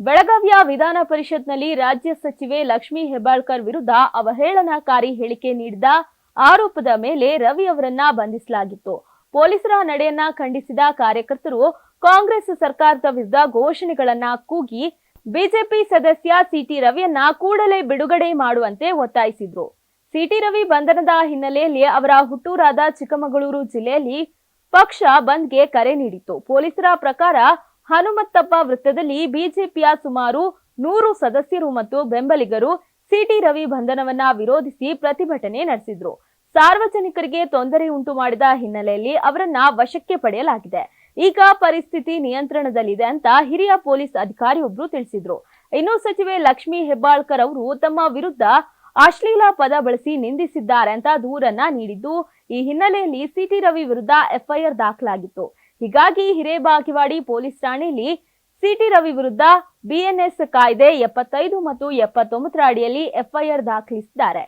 ಬೆಳಗಾವಿಯ ವಿಧಾನ ಪರಿಷತ್ನಲ್ಲಿ ರಾಜ್ಯ ಸಚಿವೆ ಲಕ್ಷ್ಮೀ ಹೆಬ್ಬಾಳ್ಕರ್ ವಿರುದ್ಧ ಅವಹೇಳನಕಾರಿ ಹೇಳಿಕೆ ನೀಡಿದ ಆರೋಪದ ಮೇಲೆ ರವಿ ಅವರನ್ನ ಬಂಧಿಸಲಾಗಿತ್ತು. ಪೊಲೀಸರ ನಡೆಯನ್ನ ಖಂಡಿಸಿದ ಕಾರ್ಯಕರ್ತರು ಕಾಂಗ್ರೆಸ್ ಸರ್ಕಾರದ ವಿರುದ್ಧ ಘೋಷಣೆಗಳನ್ನ ಕೂಗಿ ಬಿಜೆಪಿ ಸದಸ್ಯ ಸಿಟಿ ರವಿಯನ್ನ ಕೂಡಲೇ ಬಿಡುಗಡೆ ಮಾಡುವಂತೆ ಒತ್ತಾಯಿಸಿದ್ರು. ಸಿಟಿ ರವಿ ಬಂಧನದ ಹಿನ್ನೆಲೆಯಲ್ಲಿ ಅವರ ಹುಟ್ಟೂರಾದ ಚಿಕ್ಕಮಗಳೂರು ಜಿಲ್ಲೆಯಲ್ಲಿ ಪಕ್ಷ ಬಂದ್ಗೆ ಕರೆ ನೀಡಿತ್ತು. ಪೊಲೀಸರ ಪ್ರಕಾರ ಹನುಮತ್ತಪ್ಪ ವೃತ್ತದಲ್ಲಿ ಬಿಜೆಪಿಯ ಸುಮಾರು 100 ಸದಸ್ಯರು ಮತ್ತು ಬೆಂಬಲಿಗರು ಸಿಟಿ ರವಿ ಬಂಧನವನ್ನ ವಿರೋಧಿಸಿ ಪ್ರತಿಭಟನೆ ನಡೆಸಿದ್ರು. ಸಾರ್ವಜನಿಕರಿಗೆ ತೊಂದರೆ ಉಂಟು ಮಾಡಿದ ಹಿನ್ನೆಲೆಯಲ್ಲಿ ಅವರನ್ನ ವಶಕ್ಕೆ ಪಡೆಯಲಾಗಿದೆ. ಈಗ ಪರಿಸ್ಥಿತಿ ನಿಯಂತ್ರಣದಲ್ಲಿದೆ ಅಂತ ಹಿರಿಯ ಪೊಲೀಸ್ ಅಧಿಕಾರಿಯೊಬ್ಬರು ತಿಳಿಸಿದ್ರು. ಇನ್ನು ಸಚಿವೆ ಲಕ್ಷ್ಮೀ ಹೆಬ್ಬಾಳ್ಕರ್ ಅವರು ತಮ್ಮ ವಿರುದ್ಧ ಅಶ್ಲೀಲ ಪದ ಬಳಸಿ ನಿಂದಿಸಿದ್ದಾರೆ ಅಂತ ದೂರನ್ನ ನೀಡಿದ್ದು, ಈ ಹಿನ್ನೆಲೆಯಲ್ಲಿ ಸಿಟಿ ರವಿ ವಿರುದ್ಧ ಎಫ್ಐಆರ್ ದಾಖಲಾಗಿತ್ತು. ಹೀಗಾಗಿ ಹಿರೇಬಾಗೇವಾಡಿ ಪೊಲೀಸ್ ಠಾಣೆಯಲ್ಲಿ ಸಿಟಿ ರವಿ ವಿರುದ್ಧ ಬಿಎನ್ಎಸ್ ಕಾಯ್ದೆ 75 ಮತ್ತು 79 ಅಡಿಯಲ್ಲಿ ಎಫ್ಐಆರ್ ದಾಖಲಿಸಿದ್ದಾರೆ.